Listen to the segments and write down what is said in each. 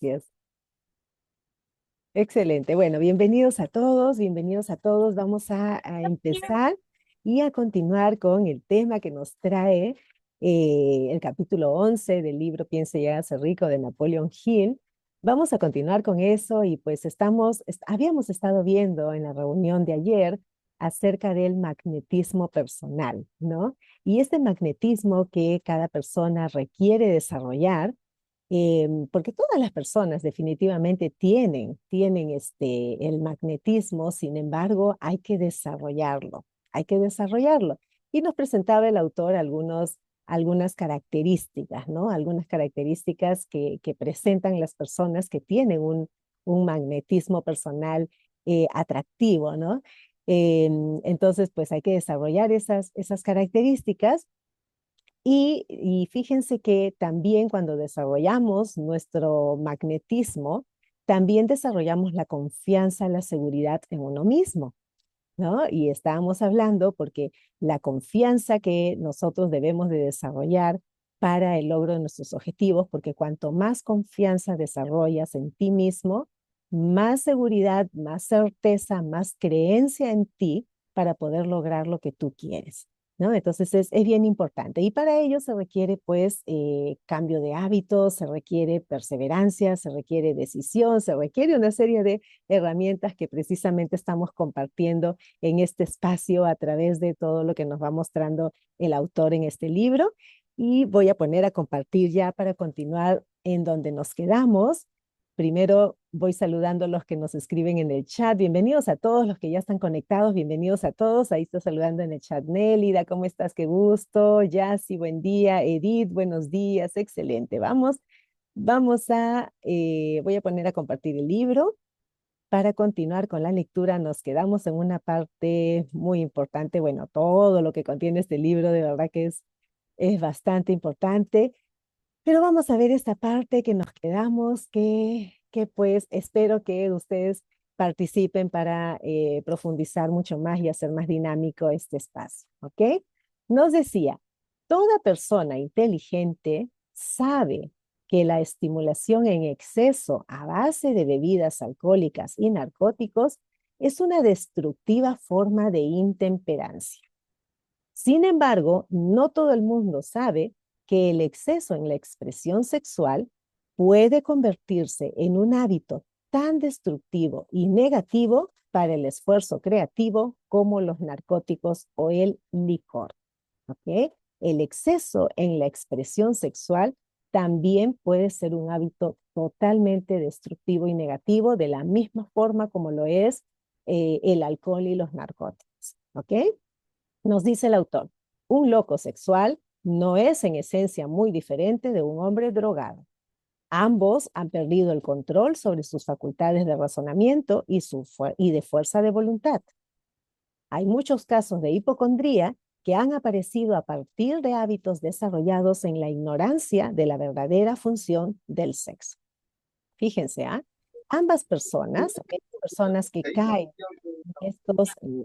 Gracias. Excelente. Bueno, bienvenidos a todos, bienvenidos a todos. Vamos a empezar y a continuar con el tema que nos trae el capítulo 11 del libro Piense y hágase rico de Napoleon Hill. Vamos a continuar con eso y pues habíamos estado viendo en la reunión de ayer acerca del magnetismo personal, ¿no? Y este magnetismo que cada persona requiere desarrollar porque todas las personas definitivamente tienen el magnetismo, sin embargo, hay que desarrollarlo. Y nos presentaba el autor algunas características, ¿no? Algunas características que presentan las personas que tienen un magnetismo personal atractivo, ¿no? Entonces, pues hay que desarrollar esas características y fíjense que también cuando desarrollamos nuestro magnetismo, también desarrollamos la confianza, la seguridad en uno mismo, ¿no? Y estábamos hablando porque la confianza que nosotros debemos de desarrollar para el logro de nuestros objetivos, porque cuanto más confianza desarrollas en ti mismo, más seguridad, más certeza, más creencia en ti para poder lograr lo que tú quieres, ¿no? Entonces es bien importante. Y para ello se requiere pues cambio de hábitos, se requiere perseverancia, se requiere decisión, se requiere una serie de herramientas que precisamente estamos compartiendo en este espacio a través de todo lo que nos va mostrando el autor en este libro. Y voy a poner a compartir ya para continuar en donde nos quedamos. Primero voy saludando a los que nos escriben en el chat. Bienvenidos a todos los que ya están conectados. Bienvenidos a todos. Ahí está saludando en el chat Nélida. ¿Cómo estás? Qué gusto. Yassi, buen día. Edith, buenos días. Excelente. Voy a poner a compartir el libro. Para continuar con la lectura, nos quedamos en una parte muy importante. Bueno, todo lo que contiene este libro de verdad que es bastante importante, pero vamos a ver esta parte que nos quedamos, que pues espero que ustedes participen para profundizar mucho más y hacer más dinámico este espacio, ¿ok? Nos decía, toda persona inteligente sabe que la estimulación en exceso a base de bebidas alcohólicas y narcóticos es una destructiva forma de intemperancia. Sin embargo, no todo el mundo sabe que el exceso en la expresión sexual puede convertirse en un hábito tan destructivo y negativo para el esfuerzo creativo como los narcóticos o el licor. ¿Ok? El exceso en la expresión sexual también puede ser un hábito totalmente destructivo y negativo, de la misma forma como lo es el alcohol y los narcóticos. ¿Ok? Nos dice el autor, un loco sexual no es en esencia muy diferente de un hombre drogado. Ambos han perdido el control sobre sus facultades de razonamiento y de fuerza de voluntad. Hay muchos casos de hipocondría que han aparecido a partir de hábitos desarrollados en la ignorancia de la verdadera función del sexo. Fíjense, ¿ah? Ambas personas, aquellas personas que caen en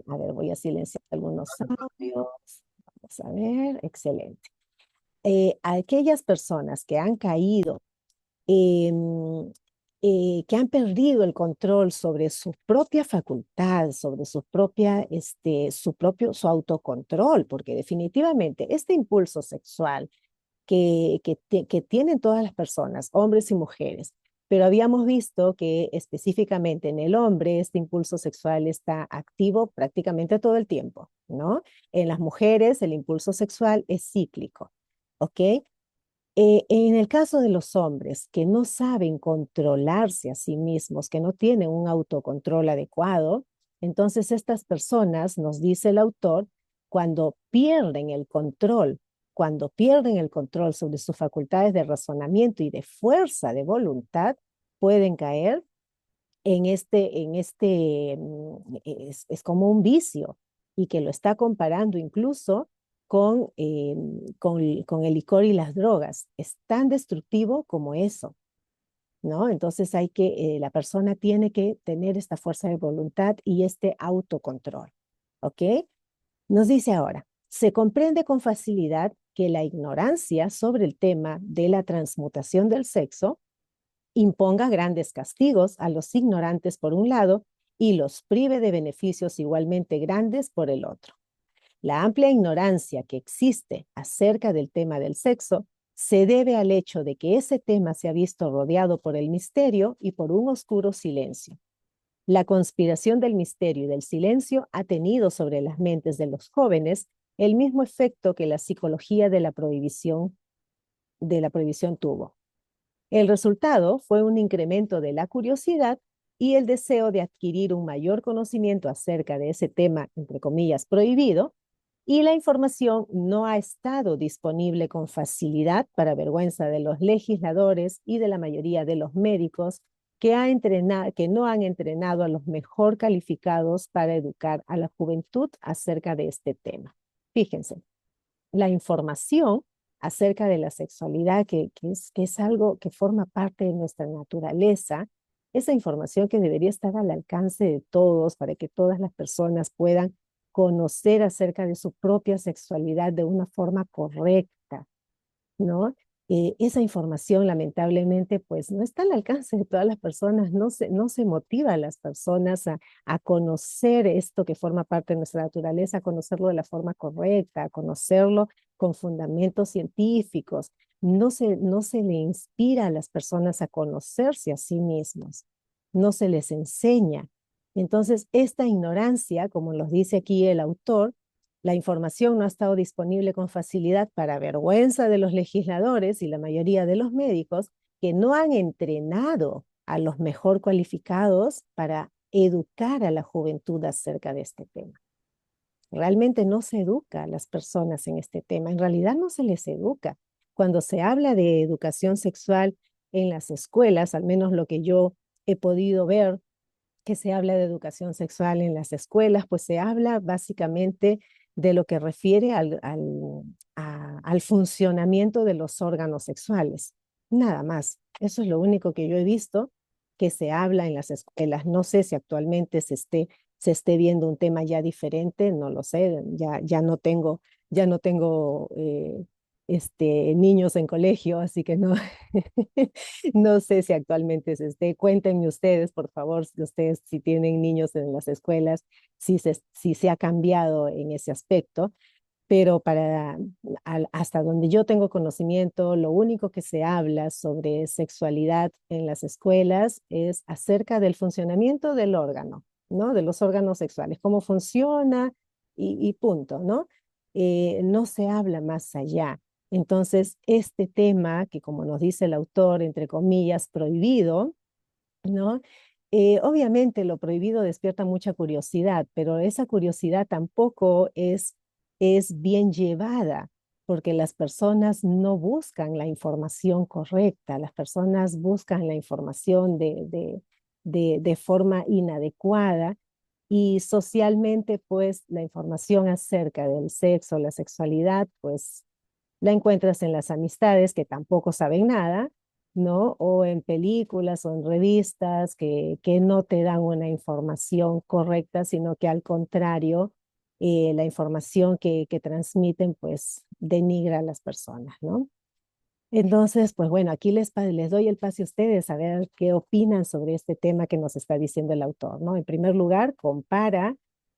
a ver, voy a silenciar algunos audios. Vamos a ver, excelente. Aquellas personas que han caído, em, que han perdido el control sobre su propia facultad, sobre su autocontrol, porque definitivamente este impulso sexual que tienen todas las personas, hombres y mujeres, pero habíamos visto que específicamente en el hombre este impulso sexual está activo prácticamente todo el tiempo, ¿no? En las mujeres el impulso sexual es cíclico, ¿ok? En el caso de los hombres que no saben controlarse a sí mismos, que no tienen un autocontrol adecuado, entonces estas personas, nos dice el autor, cuando pierden el control, cuando pierden el control sobre sus facultades de razonamiento y de fuerza de voluntad, pueden caer es como un vicio y que lo está comparando incluso con el licor y las drogas. Es tan destructivo como eso, ¿no? Entonces la persona tiene que tener esta fuerza de voluntad y este autocontrol, ¿ok? Nos dice ahora, se comprende con facilidad que la ignorancia sobre el tema de la transmutación del sexo imponga grandes castigos a los ignorantes por un lado y los prive de beneficios igualmente grandes por el otro. La amplia ignorancia que existe acerca del tema del sexo se debe al hecho de que ese tema se ha visto rodeado por el misterio y por un oscuro silencio. La conspiración del misterio y del silencio ha tenido sobre las mentes de los jóvenes el mismo efecto que la psicología de la prohibición tuvo. El resultado fue un incremento de la curiosidad y el deseo de adquirir un mayor conocimiento acerca de ese tema, entre comillas, prohibido, y la información no ha estado disponible con facilidad para vergüenza de los legisladores y de la mayoría de los médicos que no han entrenado a los mejor calificados para educar a la juventud acerca de este tema. Fíjense, la información acerca de la sexualidad, que es algo que forma parte de nuestra naturaleza, esa información que debería estar al alcance de todos para que todas las personas puedan conocer acerca de su propia sexualidad de una forma correcta, ¿no? Esa información lamentablemente pues no está al alcance de todas las personas, no se motiva a las personas a conocer esto que forma parte de nuestra naturaleza, a conocerlo de la forma correcta, a conocerlo con fundamentos científicos. No se le inspira a las personas a conocerse a sí mismos, no se les enseña. Entonces, esta ignorancia, como nos dice aquí el autor, la información no ha estado disponible con facilidad para vergüenza de los legisladores y la mayoría de los médicos que no han entrenado a los mejor cualificados para educar a la juventud acerca de este tema. Realmente no se educa a las personas en este tema, en realidad no se les educa. Cuando se habla de educación sexual en las escuelas, al menos lo que yo he podido ver, que se habla de educación sexual en las escuelas, pues se habla básicamente de lo que refiere al funcionamiento de los órganos sexuales. Nada más. Eso es lo único que yo he visto que se habla en las escuelas. No sé si actualmente se esté viendo un tema ya diferente, no lo sé, ya no tengo niños en colegio, así que no, no sé si actualmente se esté. Cuéntenme ustedes, por favor, si ustedes si tienen niños en las escuelas, si se ha cambiado en ese aspecto, pero hasta donde yo tengo conocimiento, lo único que se habla sobre sexualidad en las escuelas es acerca del funcionamiento del órgano, ¿no? De los órganos sexuales, cómo funciona y punto, ¿no? No se habla más allá. Entonces, este tema, que como nos dice el autor, entre comillas, prohibido, ¿no? Obviamente lo prohibido despierta mucha curiosidad, pero esa curiosidad tampoco es bien llevada, porque las personas no buscan la información correcta, las personas buscan la información de forma inadecuada y socialmente, pues, la información acerca del sexo, la sexualidad, pues, la encuentras en las amistades que tampoco saben nada, ¿no? O en películas o en revistas que no te dan una información correcta, sino que al contrario, la información que transmiten, pues, denigra a las personas, ¿no? Entonces, pues bueno, aquí les doy el pase a ustedes a ver qué opinan sobre este tema que nos está diciendo el autor, ¿no? En primer lugar, compara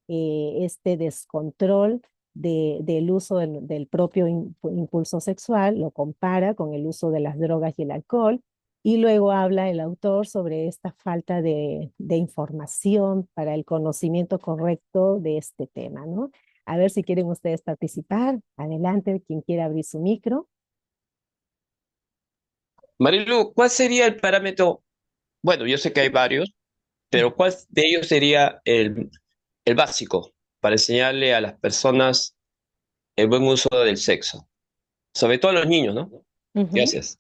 este descontrol del uso del propio impulso sexual, lo compara con el uso de las drogas y el alcohol, y luego habla el autor sobre esta falta de información para el conocimiento correcto de este tema, ¿no? A ver si quieren ustedes participar. Adelante, quien quiera abrir su micro. Marilu, ¿cuál sería el parámetro? Bueno, yo sé que hay varios, pero ¿cuál de ellos sería el básico para enseñarle a las personas el buen uso del sexo? Sobre todo a los niños, ¿no? Ujú. Gracias.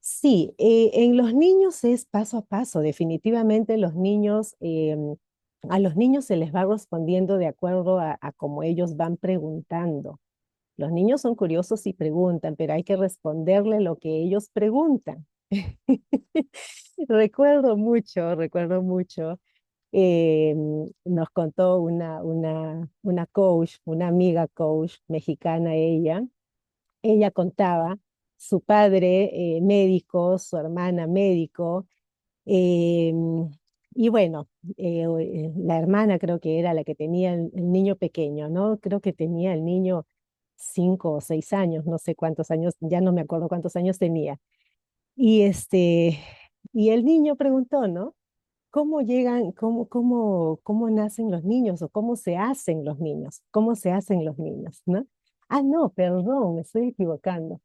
Sí, en los niños es paso a paso. Definitivamente a los niños se les va respondiendo de acuerdo a cómo ellos van preguntando. Los niños son curiosos y preguntan, pero hay que responderle lo que ellos preguntan. Recuerdo mucho, eh, nos contó una coach, una amiga coach mexicana, ella contaba su padre médico, su hermana médico, eh, y bueno, la hermana creo que era la que tenía el niño pequeño, ¿no? Creo que tenía el niño 5 o 6 años, no sé cuántos años, ya no me acuerdo cuántos años tenía. Y y el niño preguntó, ¿no? ¿Cómo llegan, cómo nacen los niños o cómo se hacen los niños? ¿Cómo se hacen los niños, no? Ah, no, perdón, me estoy equivocando.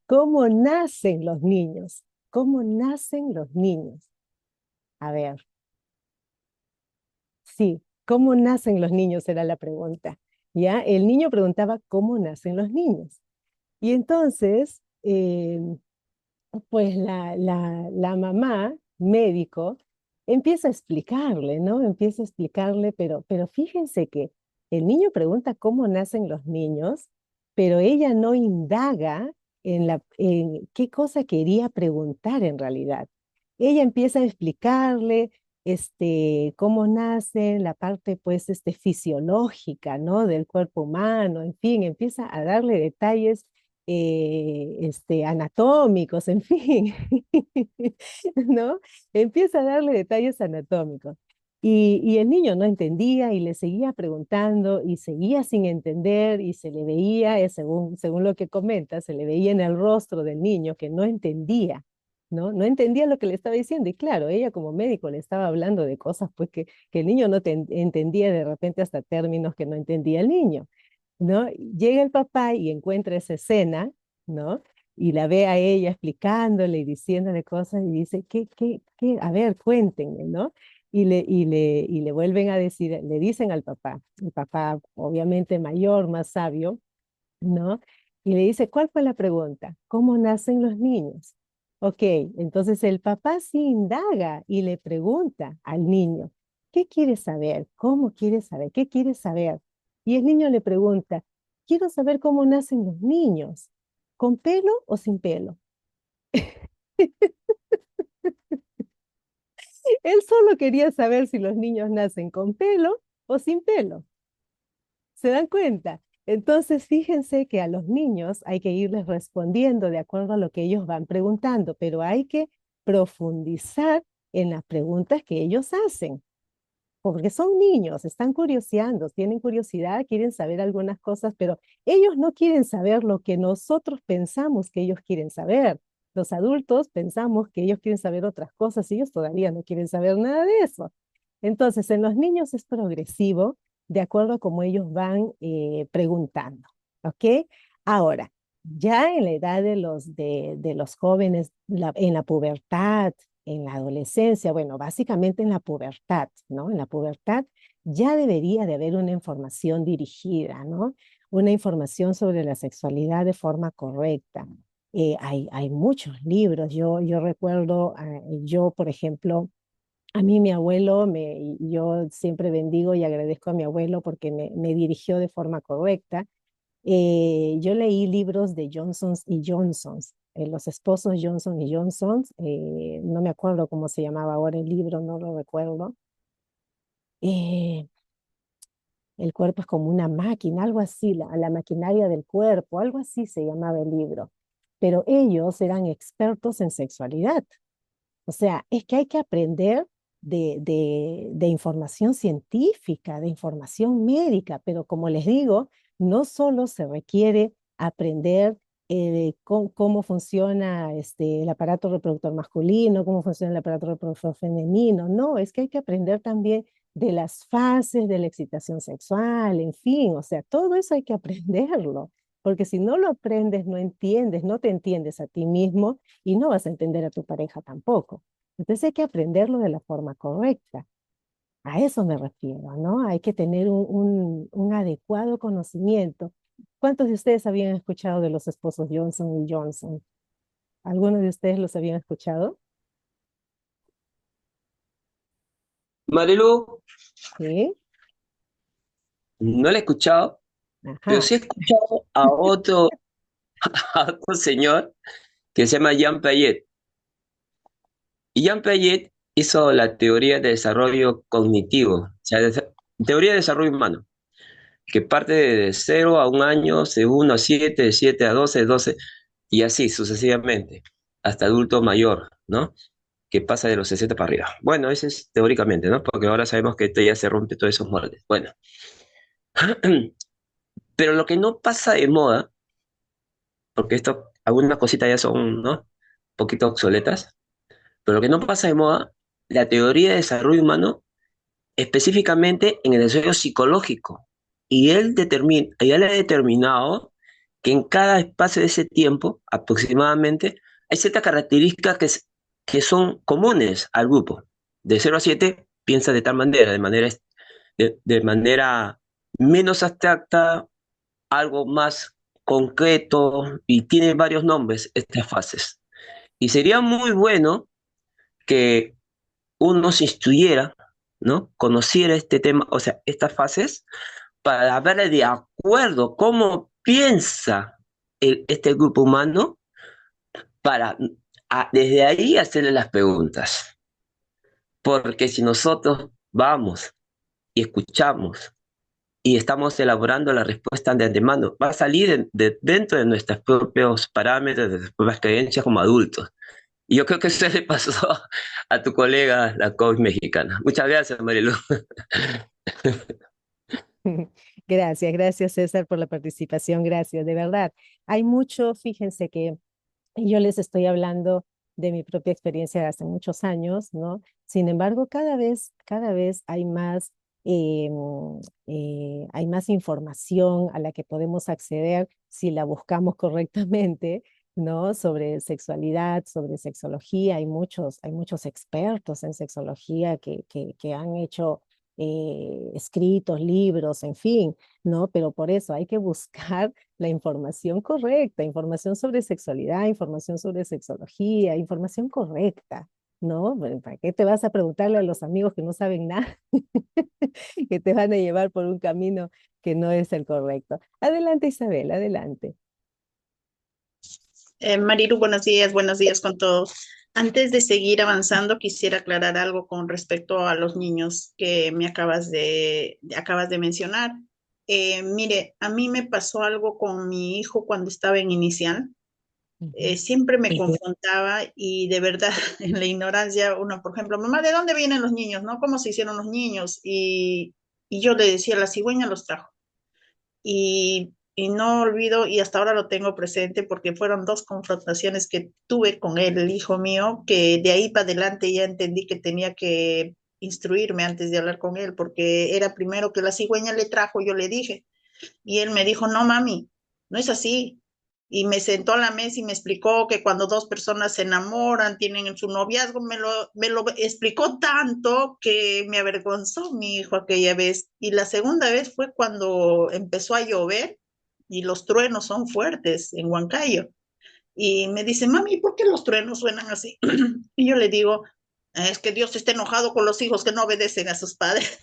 ¿Cómo nacen los niños? ¿Cómo nacen los niños? A ver, sí, ¿cómo nacen los niños? Era la pregunta. ¿Ya? El niño preguntaba cómo nacen los niños. Y entonces, pues la mamá, médico, empieza a explicarle, ¿no? Empieza a explicarle, pero fíjense que el niño pregunta cómo nacen los niños, pero ella no indaga en qué cosa quería preguntar en realidad. Ella empieza a explicarle cómo nacen, la parte pues fisiológica, ¿no? Del cuerpo humano, en fin, empieza a darle detalles anatómicos, en fin, ¿no? Empieza a darle detalles anatómicos. Y el niño no entendía y le seguía preguntando y seguía sin entender y se le veía, según lo que comenta, se le veía en el rostro del niño que no entendía, ¿no? No entendía lo que le estaba diciendo. Y claro, ella como médico le estaba hablando de cosas pues que el niño no entendía de repente hasta términos que no entendía el niño. ¿No? Llega el papá y encuentra esa escena, ¿no? Y la ve a ella explicándole y diciéndole cosas y dice, qué? A ver, cuéntenme, ¿no? Y le vuelven a decir, le dicen al papá, el papá obviamente mayor, más sabio, ¿no? Y le dice, ¿cuál fue la pregunta? ¿Cómo nacen los niños? Ok, entonces el papá sí indaga y le pregunta al niño, ¿qué quieres saber? ¿Cómo quieres saber? ¿Qué quieres saber? Y el niño le pregunta, quiero saber cómo nacen los niños, ¿con pelo o sin pelo? Él solo quería saber si los niños nacen con pelo o sin pelo. ¿Se dan cuenta? Entonces, fíjense que a los niños hay que irles respondiendo de acuerdo a lo que ellos van preguntando, pero hay que profundizar en las preguntas que ellos hacen, porque son niños, están curioseando, tienen curiosidad, quieren saber algunas cosas, pero ellos no quieren saber lo que nosotros pensamos que ellos quieren saber. Los adultos pensamos que ellos quieren saber otras cosas y ellos todavía no quieren saber nada de eso. Entonces, en los niños es progresivo de acuerdo a cómo ellos van preguntando, ¿ok? Ahora, ya en la edad de los jóvenes, en la pubertad, en la adolescencia, bueno, básicamente en la pubertad, ¿no? En la pubertad ya debería de haber una información dirigida, ¿no? Una información sobre la sexualidad de forma correcta. Hay muchos libros, yo recuerdo, yo, por ejemplo, a mí mi abuelo, yo siempre bendigo y agradezco a mi abuelo porque me dirigió de forma correcta. Yo leí libros de Johnsons y Johnsons, los esposos Johnson y Johnsons, no me acuerdo cómo se llamaba ahora el libro, no lo recuerdo. Eh, el cuerpo es como una máquina, algo así, la maquinaria del cuerpo, algo así se llamaba el libro. Pero ellos eran expertos en sexualidad. O sea, es que hay que aprender de información científica, de información médica, pero como les digo, no solo se requiere aprender cómo funciona el aparato reproductor masculino, cómo funciona el aparato reproductor femenino, no, es que hay que aprender también de las fases de la excitación sexual, en fin, o sea, todo eso hay que aprenderlo, porque si no lo aprendes, no entiendes, no te entiendes a ti mismo y no vas a entender a tu pareja tampoco. Entonces hay que aprenderlo de la forma correcta. A eso me refiero, ¿no? Hay que tener un adecuado conocimiento. ¿Cuántos de ustedes habían escuchado de los esposos Johnson y Johnson? ¿Algunos de ustedes los habían escuchado? Marilu, Sí. no la he escuchado, pero Ajá. sí he escuchado a otro señor que se llama Jean Piaget. Y Jean Piaget hizo la teoría de desarrollo cognitivo, o sea, teoría de desarrollo humano, que parte de 0 a 1 año, de 1 a 7, de 7 a 12, 12. y así sucesivamente, hasta adulto mayor, ¿no? Que pasa de los 60 para arriba. Bueno, eso es teóricamente, ¿no? Porque ahora sabemos que esto ya se rompe todos esos moldes. Bueno, pero lo que no pasa de moda, porque esto, algunas cositas ya son, ¿no? Un poquito obsoletas, pero lo que no pasa de moda, la teoría de desarrollo humano, específicamente en el desarrollo psicológico. Y él ha determinado que en cada espacio de ese tiempo, aproximadamente, hay ciertas características que son comunes al grupo. De 0 a 7 piensa de tal manera, de manera menos abstracta, algo más concreto, y tiene varios nombres estas fases. Y sería muy bueno que uno se instruyera, ¿no? Conociera este tema, o sea, estas fases, para ver de acuerdo cómo piensa este grupo humano, para desde ahí hacerle las preguntas. Porque si nosotros vamos y escuchamos y estamos elaborando la respuesta de antemano, va a salir dentro de nuestros propios parámetros, de nuestras propias creencias como adultos. Y yo creo que eso le pasó a tu colega, la coach mexicana. Muchas gracias, Marilu. Gracias, gracias César por la participación, gracias, de verdad. Hay mucho, fíjense que yo les estoy hablando de mi propia experiencia de hace muchos años, ¿no? Sin embargo, cada vez hay más información a la que podemos acceder si la buscamos correctamente, ¿no? Sobre sexualidad, sobre sexología. Hay muchos expertos en sexología que han hecho escritos, libros, en fin, ¿no? Pero por eso hay que buscar la información correcta, información sobre sexualidad, información sobre sexología, información correcta, ¿no? Bueno, ¿para qué te vas a preguntarle a los amigos que no saben nada, que te van a llevar por un camino que no es el correcto? Adelante, Isabel, adelante. Marilu, buenos días con todos. Antes de seguir avanzando, quisiera aclarar algo con respecto a los niños que me acabas de mencionar. Mire, a mí me pasó algo con mi hijo cuando estaba en inicial. Ujú. Siempre me confrontaba y de verdad, en la ignorancia, uno, por ejemplo, mamá, ¿de dónde vienen los niños? ¿No? ¿Cómo se hicieron los niños? Y yo le decía, la cigüeña los trajo. Y no olvido, y hasta ahora lo tengo presente, porque fueron dos confrontaciones que tuve con él, el hijo mío, que de ahí para adelante ya entendí que tenía que instruirme antes de hablar con él, porque era primero que la cigüeña le trajo, yo le dije, y él me dijo, no, mami, no es así. Y me sentó a la mesa y me explicó que cuando dos personas se enamoran, tienen su noviazgo, me lo explicó tanto que me avergonzó mi hijo aquella vez. Y la segunda vez fue cuando empezó a llover y los truenos son fuertes en Huancayo. Y me dice, mami, ¿por qué los truenos suenan así? Y yo le digo, es que Dios está enojado con los hijos que no obedecen a sus padres.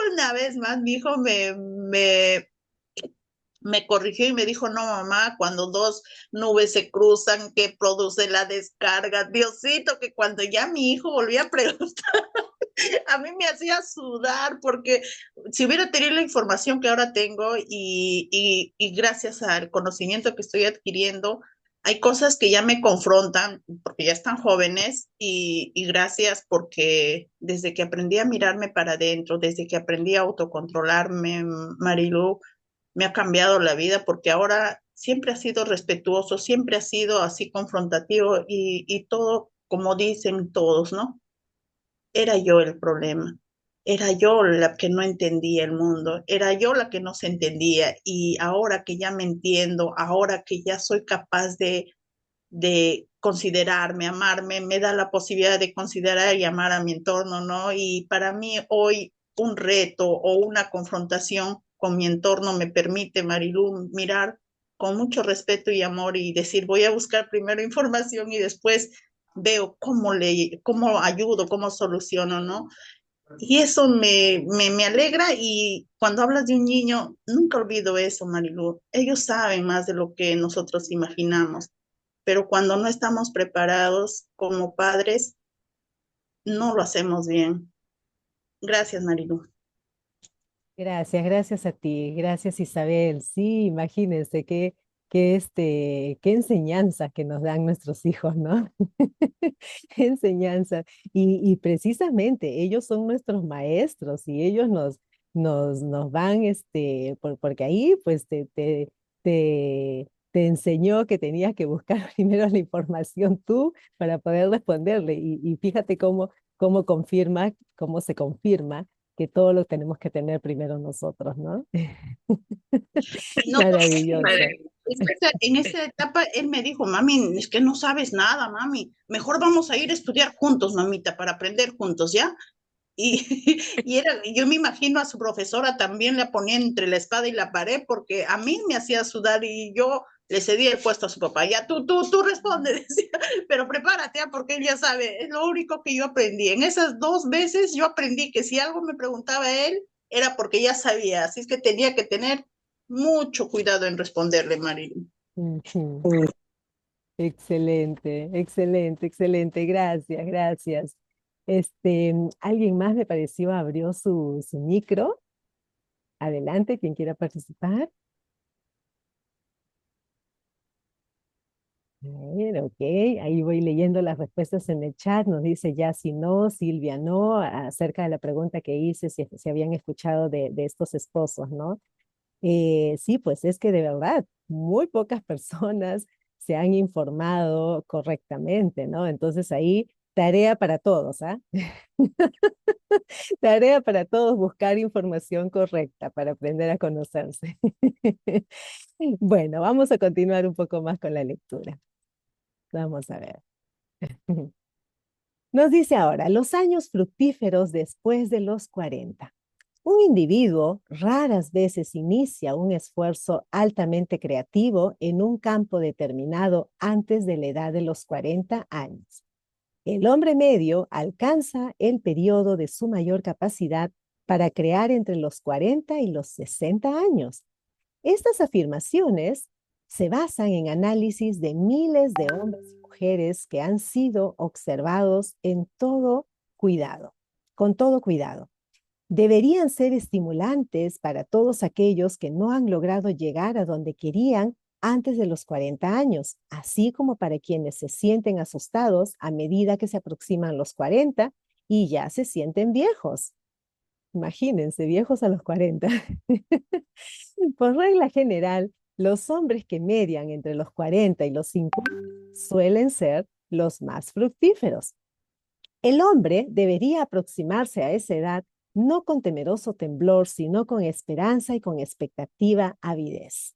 Una vez más, mi hijo me corrigió y me dijo, no, mamá, cuando dos nubes se cruzan, ¿qué produce la descarga? Diosito, que cuando ya mi hijo volvía a preguntar, a mí me hacía sudar porque si hubiera tenido la información que ahora tengo y gracias al conocimiento que estoy adquiriendo, hay cosas que ya me confrontan porque ya están jóvenes y gracias porque desde que aprendí a mirarme para adentro, desde que aprendí a autocontrolarme, Marilu, me ha cambiado la vida porque ahora siempre ha sido respetuoso, siempre ha sido así confrontativo y todo, como dicen todos, ¿no? Era yo el problema. Era yo la que no entendía el mundo, era yo la que no se entendía y ahora que ya me entiendo, ahora que ya soy capaz de considerarme, amarme, me da la posibilidad de considerar y amar a mi entorno, ¿no? Y para mí hoy un reto o una confrontación con mi entorno me permite, Marilu, mirar con mucho respeto y amor y decir, voy a buscar primero información y después veo cómo ayudo, cómo soluciono, ¿no? Y eso me alegra y cuando hablas de un niño, nunca olvido eso, Marilu. Ellos saben más de lo que nosotros imaginamos, pero cuando no estamos preparados como padres, no lo hacemos bien. Gracias, Marilu. Gracias, gracias a ti, gracias Isabel. Sí, imagínense qué qué enseñanza que nos dan nuestros hijos, ¿no? Qué enseñanza. Y precisamente ellos son nuestros maestros y ellos nos van, porque ahí pues te enseñó que tenías que buscar primero la información tú para poder responderle. Y fíjate cómo cómo se confirma que todo lo tenemos que tener primero nosotros, ¿no? No, Maravilloso. en esa etapa él me dijo, mami, es que no sabes nada, mami. Mejor vamos a ir a estudiar juntos, mamita, para aprender juntos, ¿ya? Yo me imagino a su profesora también la ponía entre la espada y la pared porque a mí me hacía sudar y yo le cedía el puesto a su papá. Ya tú responde, decía, pero prepárate, porque él ya sabe, es lo único que yo aprendí. En esas 2 veces yo aprendí que si algo me preguntaba él, era porque ya sabía, así es que tenía que tener mucho cuidado en responderle, Marilyn. Ujú. Excelente, excelente, excelente. Gracias, gracias. ¿Alguien más me pareció abrió su micro? Adelante, quien quiera participar. A ver, ok, ahí voy leyendo las respuestas en el chat. Nos dice ya si no, Silvia no, acerca de la pregunta que hice, si habían escuchado de estos esposos, ¿no? Sí, pues es que de verdad, muy pocas personas se han informado correctamente, ¿no? Entonces ahí, tarea para todos, ¿ah? Tarea para todos buscar información correcta para aprender a conocerse. Bueno, vamos a continuar un poco más con la lectura. Vamos a ver. Nos dice ahora, los años fructíferos después de los 40. Un individuo raras veces inicia un esfuerzo altamente creativo en un campo determinado antes de la edad de los 40 años. El hombre medio alcanza el periodo de su mayor capacidad para crear entre los 40 y los 60 años. Estas afirmaciones se basan en análisis de miles de hombres y mujeres que han sido observados con todo cuidado. Deberían ser estimulantes para todos aquellos que no han logrado llegar a donde querían antes de los 40 años, así como para quienes se sienten asustados a medida que se aproximan los 40 y ya se sienten viejos. Imagínense, viejos a los 40. Por regla general, los hombres que median entre los 40 y los 50 suelen ser los más fructíferos. El hombre debería aproximarse a esa edad no con temeroso temblor, sino con esperanza y con expectativa avidez.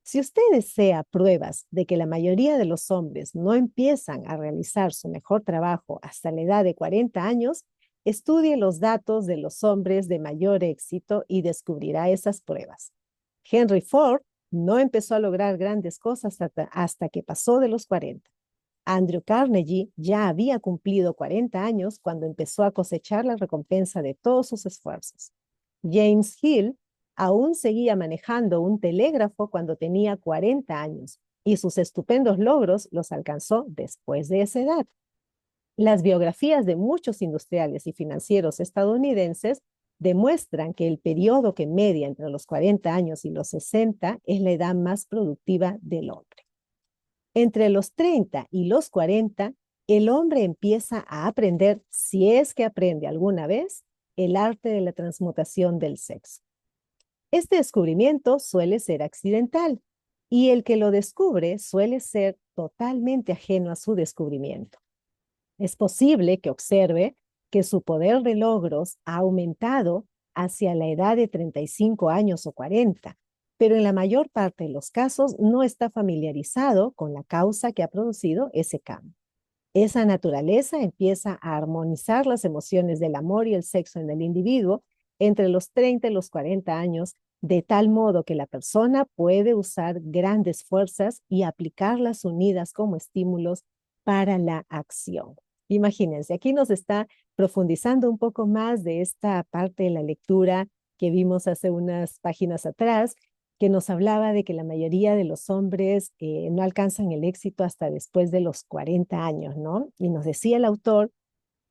Si usted desea pruebas de que la mayoría de los hombres no empiezan a realizar su mejor trabajo hasta la edad de 40 años, estudie los datos de los hombres de mayor éxito y descubrirá esas pruebas. Henry Ford no empezó a lograr grandes cosas hasta que pasó de los 40. Andrew Carnegie ya había cumplido 40 años cuando empezó a cosechar la recompensa de todos sus esfuerzos. James Hill aún seguía manejando un telégrafo cuando tenía 40 años y sus estupendos logros los alcanzó después de esa edad. Las biografías de muchos industriales y financieros estadounidenses demuestran que el periodo que media entre los 40 años y los 60 es la edad más productiva del hombre. Entre los 30 y los 40, el hombre empieza a aprender, si es que aprende alguna vez, el arte de la transmutación del sexo. Este descubrimiento suele ser accidental y el que lo descubre suele ser totalmente ajeno a su descubrimiento. Es posible que observe que su poder de logros ha aumentado hacia la edad de 35 años o 40, pero en la mayor parte de los casos no está familiarizado con la causa que ha producido ese cambio. Esa naturaleza empieza a armonizar las emociones del amor y el sexo en el individuo entre los 30 y los 40 años, de tal modo que la persona puede usar grandes fuerzas y aplicarlas unidas como estímulos para la acción. Imagínense, aquí nos está profundizando un poco más de esta parte de la lectura que vimos hace unas páginas atrás, que nos hablaba de que la mayoría de los hombres no alcanzan el éxito hasta después de los 40 años, ¿no? Y nos decía el autor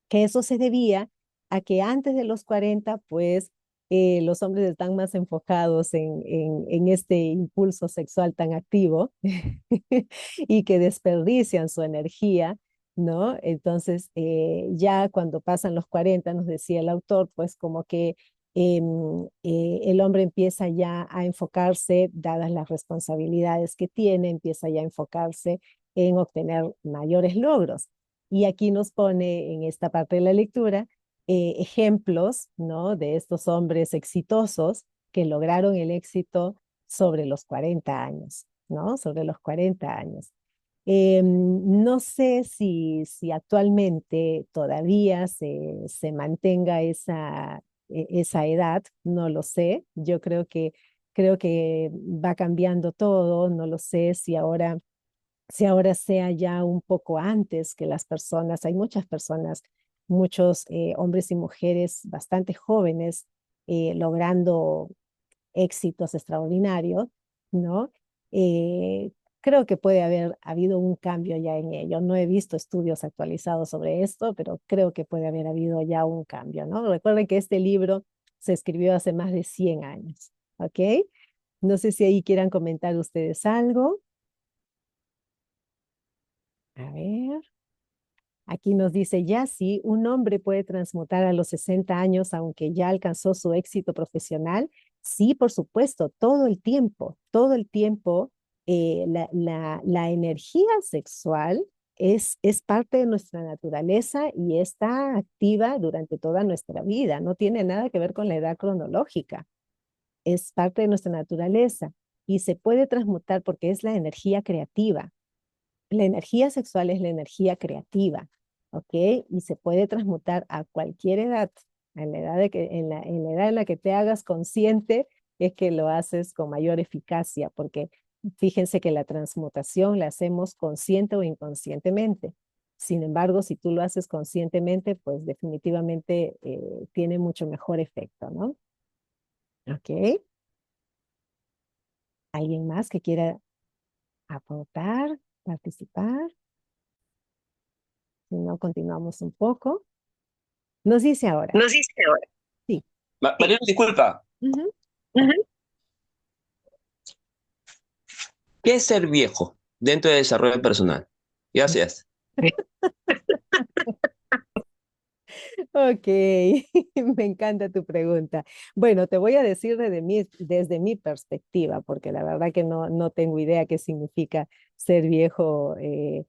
que eso se debía a que antes de los 40, pues, los hombres están más enfocados en este impulso sexual tan activo y que desperdician su energía, ¿no? Entonces, ya cuando pasan los 40, nos decía el autor, pues como que el hombre empieza ya a enfocarse, dadas las responsabilidades que tiene, empieza ya a enfocarse en obtener mayores logros. Y aquí nos pone en esta parte de la lectura ejemplos, ¿no? De estos hombres exitosos que lograron el éxito sobre los 40 años, ¿no? Sobre los 40 años. No sé si actualmente todavía se mantenga esa edad, no lo sé. Yo creo que va cambiando todo, no lo sé si ahora sea ya un poco antes que las personas, hay muchas personas, muchos hombres y mujeres bastante jóvenes logrando éxitos extraordinarios, ¿no? Eh, Creo que puede haber habido un cambio ya en ello. No he visto estudios actualizados sobre esto, pero creo que puede haber habido ya un cambio, ¿no? Recuerden que este libro se escribió hace más de 100 años, ¿ok? No sé si ahí quieran comentar ustedes algo. A ver. Aquí nos dice, ya sí, un hombre puede transmutar a los 60 años, aunque ya alcanzó su éxito profesional. Sí, por supuesto, todo el tiempo, la energía sexual es parte de nuestra naturaleza y está activa durante toda nuestra vida. No tiene nada que ver con la edad cronológica. Es parte de nuestra naturaleza y se puede transmutar porque es la energía creativa. La energía sexual es la energía creativa, ¿ok? Y se puede transmutar a cualquier edad. En la edad, en la edad en la que te hagas consciente es que lo haces con mayor eficacia, porque fíjense que la transmutación la hacemos consciente o inconscientemente. Sin embargo, si tú lo haces conscientemente, pues definitivamente tiene mucho mejor efecto, ¿no? ¿Ok? ¿Alguien más que quiera aportar, participar? Si no, continuamos un poco. Nos dice ahora. Nos dice ahora. Sí. Mariano, disculpa, Ujú. Ujú. ¿qué es ser viejo dentro del desarrollo personal? Gracias. Ok, me encanta tu pregunta. Bueno, te voy a decir desde mi perspectiva, porque la verdad que no tengo idea qué significa ser viejo eh,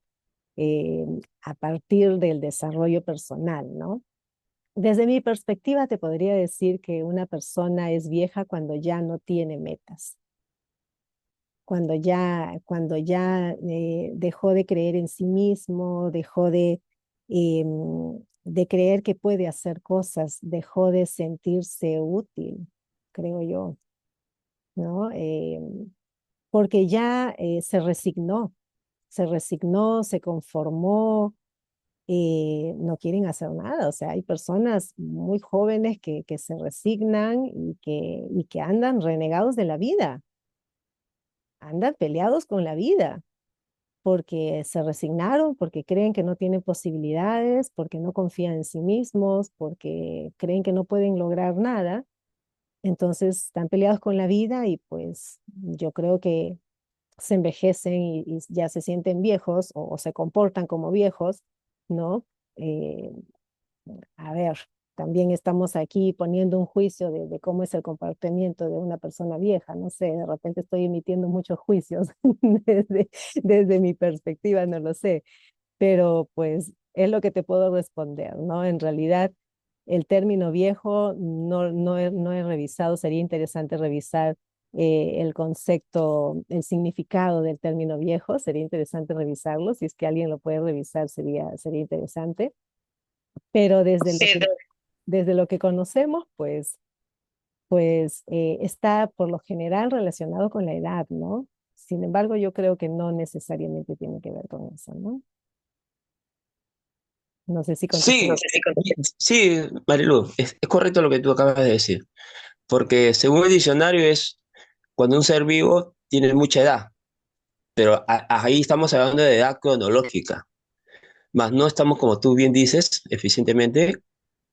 a partir del desarrollo personal, ¿no? Desde mi perspectiva te podría decir que una persona es vieja cuando ya no tiene metas, cuando ya dejó de creer en sí mismo, dejó de creer que puede hacer cosas, dejó de sentirse útil, creo yo, ¿no? Porque ya se resignó, se conformó, no quieren hacer nada. O sea, hay personas muy jóvenes que se resignan y que andan renegados de la vida, andan peleados con la vida porque se resignaron, porque creen que no tienen posibilidades, porque no confían en sí mismos, porque creen que no pueden lograr nada. Entonces están peleados con la vida y pues yo creo que se envejecen y ya se sienten viejos o se comportan como viejos, ¿no? Eh, a ver, también estamos aquí poniendo un juicio de cómo es el comportamiento de una persona vieja, no sé, de repente estoy emitiendo muchos juicios desde mi perspectiva, no lo sé, pero pues es lo que te puedo responder, ¿no? En realidad, el término viejo no he revisado, sería interesante revisar el concepto, el significado del término viejo, sería interesante revisarlo, si es que alguien lo puede revisar sería interesante, pero Sí, desde lo que conocemos, pues está por lo general relacionado con la edad, ¿no? Sin embargo, yo creo que no necesariamente tiene que ver con eso, ¿no? No sé si contesté. Sí, sí, Marilu, es correcto lo que tú acabas de decir, porque según el diccionario es cuando un ser vivo tiene mucha edad, pero ahí estamos hablando de edad cronológica, más no estamos, como tú bien dices, eficientemente,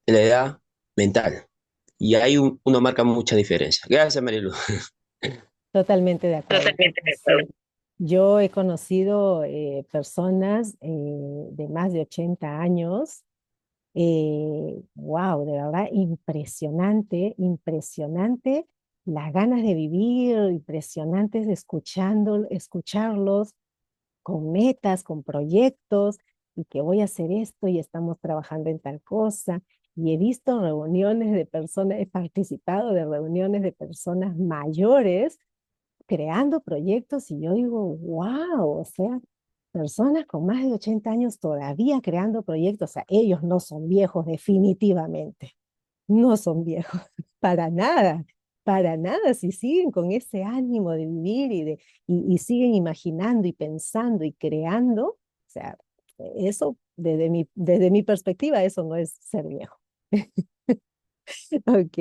en la edad mental. y ahí uno marca mucha diferencia. Gracias, Marilu. Totalmente de acuerdo. Totalmente de Sí. acuerdo. Yo he conocido personas de más de 80 años. Wow, de verdad, impresionante, impresionante las ganas de vivir, impresionantes escucharlos con metas, con proyectos, y que voy a hacer esto y estamos trabajando en tal cosa. Y he visto reuniones de personas, he participado de reuniones de personas mayores creando proyectos y yo digo, wow, o sea, personas con más de 80 años todavía creando proyectos, o sea, ellos no son viejos definitivamente, no son viejos, para nada, si siguen con ese ánimo de vivir y siguen imaginando y pensando y creando, o sea, eso desde mi perspectiva, eso no es ser viejo. Ok,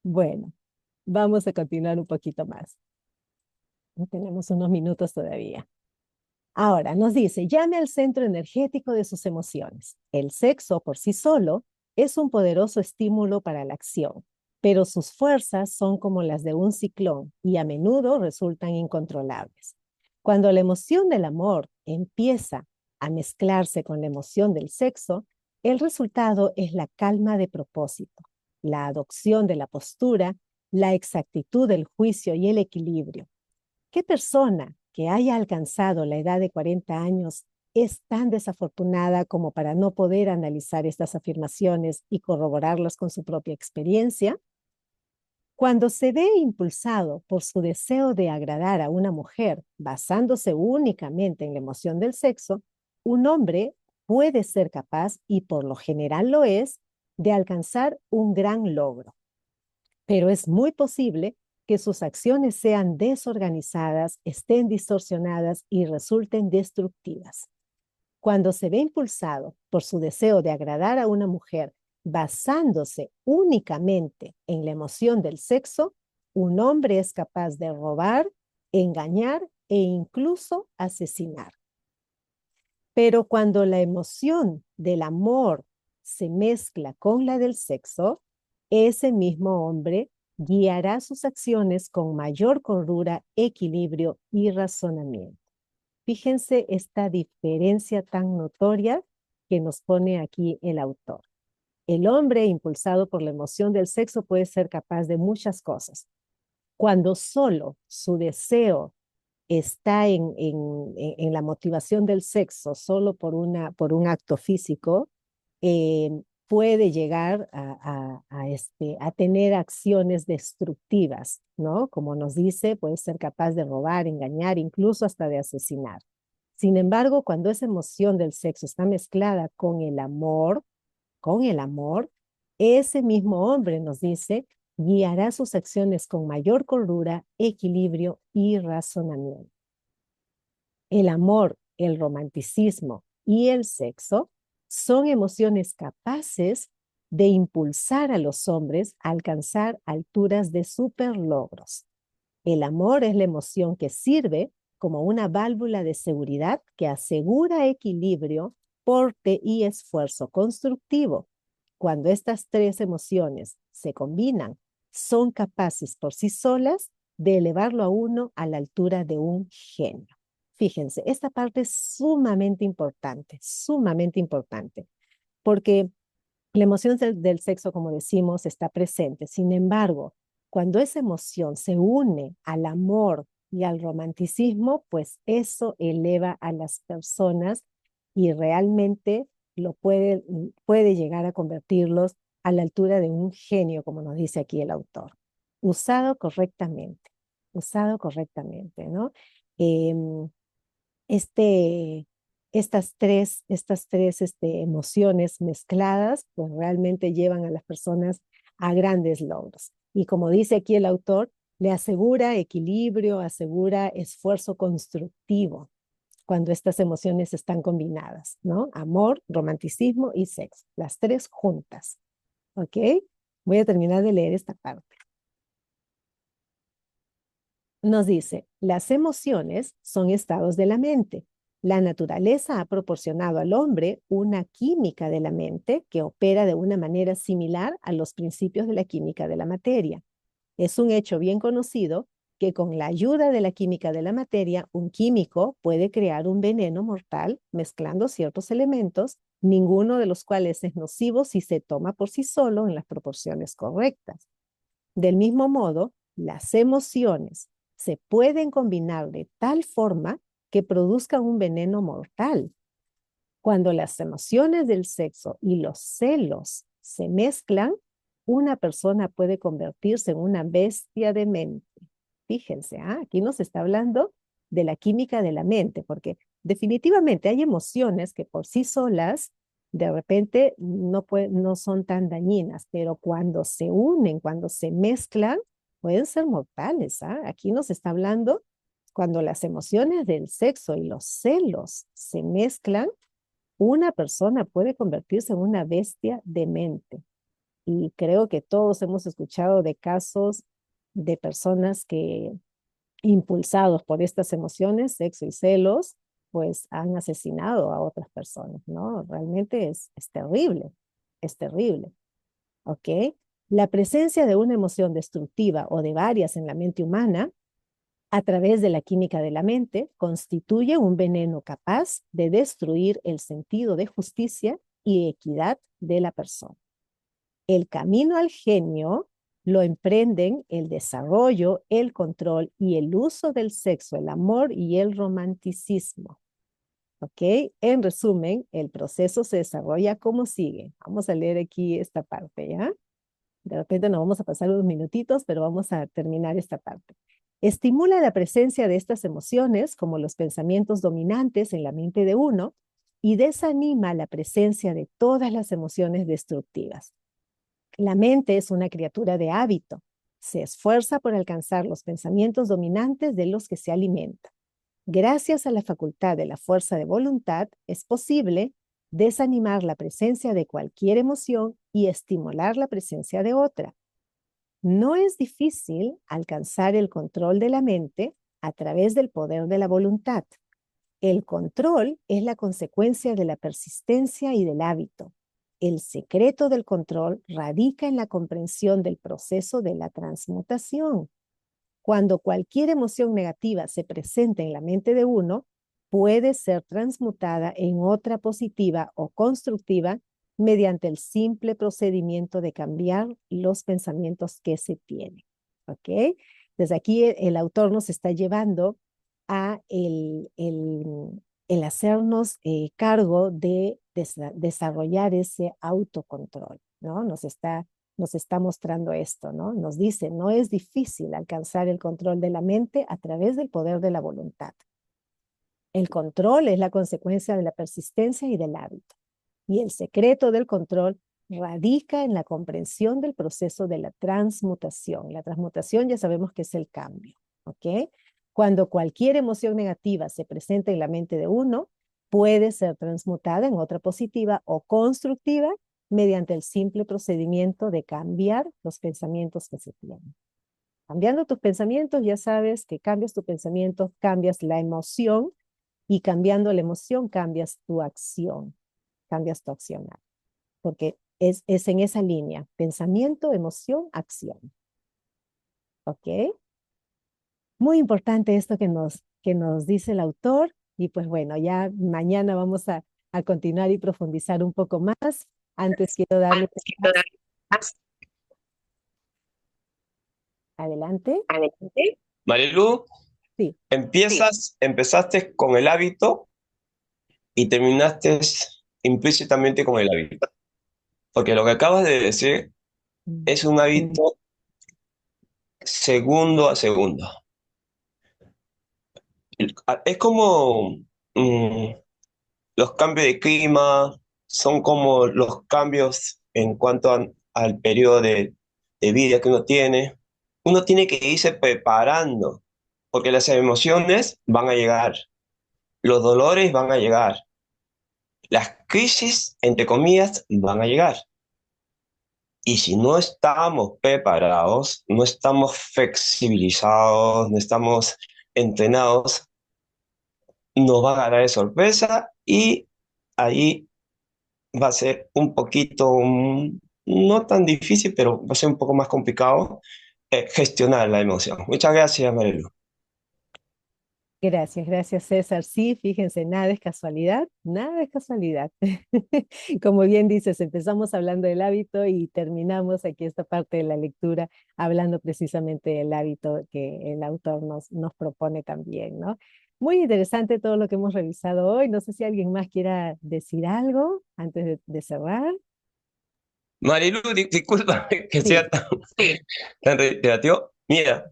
bueno, vamos a continuar un poquito más. Tenemos unos minutos todavía. Ahora, nos dice, llame al centro energético de sus emociones. El sexo por sí solo es un poderoso estímulo para la acción, pero sus fuerzas son como las de un ciclón y a menudo resultan incontrolables. Cuando la emoción del amor empieza a mezclarse con la emoción del sexo, el resultado es la calma de propósito, la adopción de la postura, la exactitud del juicio y el equilibrio. ¿Qué persona que haya alcanzado la edad de 40 años es tan desafortunada como para no poder analizar estas afirmaciones y corroborarlas con su propia experiencia? Cuando se ve impulsado por su deseo de agradar a una mujer basándose únicamente en la emoción del sexo, un hombre puede ser capaz, y por lo general lo es, de alcanzar un gran logro, pero es muy posible que sus acciones sean desorganizadas, estén distorsionadas y resulten destructivas. Cuando se ve impulsado por su deseo de agradar a una mujer basándose únicamente en la emoción del sexo, un hombre es capaz de robar, engañar e incluso asesinar. Pero cuando la emoción del amor se mezcla con la del sexo, ese mismo hombre guiará sus acciones con mayor cordura, equilibrio y razonamiento. Fíjense esta diferencia tan notoria que nos pone aquí el autor. El hombre impulsado por la emoción del sexo puede ser capaz de muchas cosas. Cuando solo su deseo está en la motivación del sexo solo por un acto físico, puede llegar a tener acciones destructivas, ¿no? Como nos dice, puede ser capaz de robar, engañar, incluso hasta de asesinar. Sin embargo, cuando esa emoción del sexo está mezclada con el amor, ese mismo hombre nos dice, guiará sus acciones con mayor cordura, equilibrio y razonamiento. El amor, el romanticismo y el sexo son emociones capaces de impulsar a los hombres a alcanzar alturas de superlogros. El amor es la emoción que sirve como una válvula de seguridad que asegura equilibrio, porte y esfuerzo constructivo. Cuando estas tres emociones se combinan, son capaces por sí solas de elevarlo a uno a la altura de un genio. Fíjense, esta parte es sumamente importante, porque la emoción del sexo, como decimos, está presente. Sin embargo, cuando esa emoción se une al amor y al romanticismo, pues eso eleva a las personas y realmente puede llegar a convertirlos a la altura de un genio, como nos dice aquí el autor. Usado correctamente, usado correctamente, ¿no? Em, este, estas tres emociones mezcladas, pues realmente llevan a las personas a grandes logros. Y como dice aquí el autor, le asegura equilibrio, asegura esfuerzo constructivo cuando estas emociones están combinadas, ¿no? Amor, romanticismo y sexo, las tres juntas, ¿ok? Voy a terminar de leer esta parte. Nos dice, las emociones son estados de la mente La naturaleza ha proporcionado al hombre una química de la mente que opera de una manera similar a los principios de la química de la materia. Es un hecho bien conocido que con la ayuda de la química de la materia, un químico puede crear un veneno mortal mezclando ciertos elementos, ninguno de los cuales es nocivo si se toma por sí solo en las proporciones correctas. Del mismo modo, las emociones se pueden combinar de tal forma que produzcan un veneno mortal. Cuando las emociones del sexo y los celos se mezclan, una persona puede convertirse en una bestia de mente. Fíjense, aquí nos está hablando de la química de la mente, porque definitivamente hay emociones que por sí solas de repente no son tan dañinas, pero cuando se unen, cuando se mezclan, pueden ser mortales. Aquí nos está hablando cuando las emociones del sexo y los celos se mezclan, una persona puede convertirse en una bestia demente. Y creo que todos hemos escuchado de casos de personas que, impulsados por estas emociones, sexo y celos, pues han asesinado a otras personas, ¿no? Realmente es terrible, es terrible, ¿ok? La presencia de una emoción destructiva o de varias en la mente humana a través de la química de la mente, constituye un veneno capaz de destruir el sentido de justicia y equidad de la persona. El camino al genio lo emprenden el desarrollo, el control y el uso del sexo, el amor y el romanticismo. ¿Ok? En resumen, el proceso se desarrolla como sigue. Vamos a leer aquí esta parte, ¿ya? De repente nos vamos a pasar unos minutitos, pero vamos a terminar esta parte. Estimula la presencia de estas emociones como los pensamientos dominantes en la mente de uno y desanima la presencia de todas las emociones destructivas. La mente es una criatura de hábito. Se esfuerza por alcanzar los pensamientos dominantes de los que se alimenta. Gracias a la facultad de la fuerza de voluntad, es posible desanimar la presencia de cualquier emoción y estimular la presencia de otra. No es difícil alcanzar el control de la mente a través del poder de la voluntad. El control es la consecuencia de la persistencia y del hábito. El secreto del control radica en la comprensión del proceso de la transmutación. Cuando cualquier emoción negativa se presenta en la mente de uno, puede ser transmutada en otra positiva o constructiva mediante el simple procedimiento de cambiar los pensamientos que se tienen. ¿Ok? Desde aquí el autor nos está llevando a el hacernos cargo de desarrollar ese autocontrol, ¿no? Nos está mostrando esto, ¿no? Nos dice, no es difícil alcanzar el control de la mente a través del poder de la voluntad. El control es la consecuencia de la persistencia y del hábito. Y el secreto del control radica en la comprensión del proceso de la transmutación. La transmutación ya sabemos que es el cambio, ¿ok? Cuando cualquier emoción negativa se presenta en la mente de uno, puede ser transmutada en otra positiva o constructiva mediante el simple procedimiento de cambiar los pensamientos que se tienen. Cambiando tus pensamientos, ya sabes que cambias tu pensamiento, cambias la emoción, y cambiando la emoción cambias tu acción, cambias tu accionar, porque es en esa línea, pensamiento, emoción, acción. ¿Ok? Muy importante esto que nos dice el autor, y pues bueno, ya mañana vamos a continuar y profundizar un poco más. Antes quiero darle adelante. Adelante. Marilu, Sí. empezaste con el hábito y terminaste implícitamente con el hábito. Porque lo que acabas de decir es un hábito segundo a segundo. Es como los cambios de clima, son como los cambios en cuanto al periodo de vida que uno tiene. Uno tiene que irse preparando, porque las emociones van a llegar, los dolores van a llegar, las crisis, entre comillas, van a llegar. Y si no estamos preparados, no estamos flexibilizados, no estamos entrenados, nos va a ganar de sorpresa y ahí va a ser un poquito, no tan difícil, pero va a ser un poco más complicado gestionar la emoción. Muchas gracias, Marilu. Gracias, gracias César. Sí, fíjense, nada es casualidad, nada es casualidad. Como bien dices, empezamos hablando del hábito y terminamos aquí esta parte de la lectura hablando precisamente del hábito que el autor nos propone también, ¿no? Muy interesante todo lo que hemos revisado hoy. No sé si alguien más quiera decir algo antes de cerrar. Marilu, disculpa que sea Sí. tan, tan reiterativo. Mira,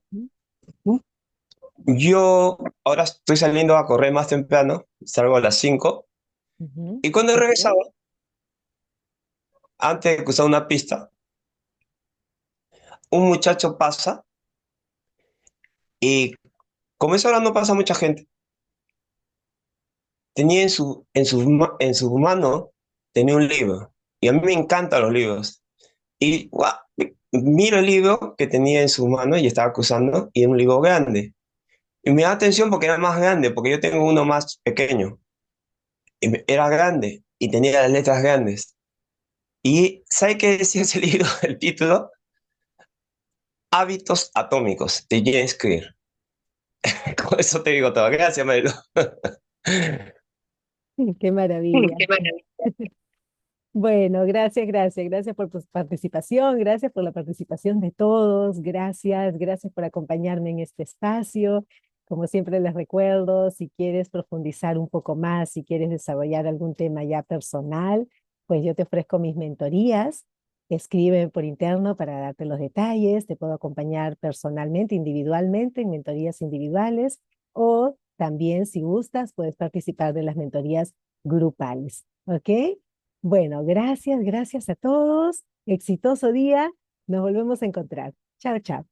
yo ahora estoy saliendo a correr más temprano, salgo a las 5 Ujú. y cuando he regresado, antes de cruzar una pista, un muchacho pasa y como esa hora no pasa mucha gente, tenía en su mano, tenía un libro. Y a mí me encantan los libros. Y ¡guau! Miro el libro que tenía en su mano y estaba cruzando, y era un libro grande. Y me da atención porque era más grande, porque yo tengo uno más pequeño. Era grande y tenía las letras grandes. ¿Y sabe qué decía ese libro? El título, Hábitos Atómicos, de James Clear. Con eso te digo todo. Gracias, Mario. Qué maravilla. Qué maravilla. Bueno, gracias, gracias, gracias por tu participación, gracias por la participación de todos, gracias, gracias por acompañarme en este espacio. Como siempre les recuerdo, si quieres profundizar un poco más, si quieres desarrollar algún tema ya personal, pues yo te ofrezco mis mentorías. Escribe por interno para darte los detalles, te puedo acompañar personalmente, individualmente, en mentorías individuales, o también, si gustas, puedes participar de las mentorías grupales, ¿ok? Bueno, gracias, gracias a todos. Exitoso día. Nos volvemos a encontrar. Chao, chao.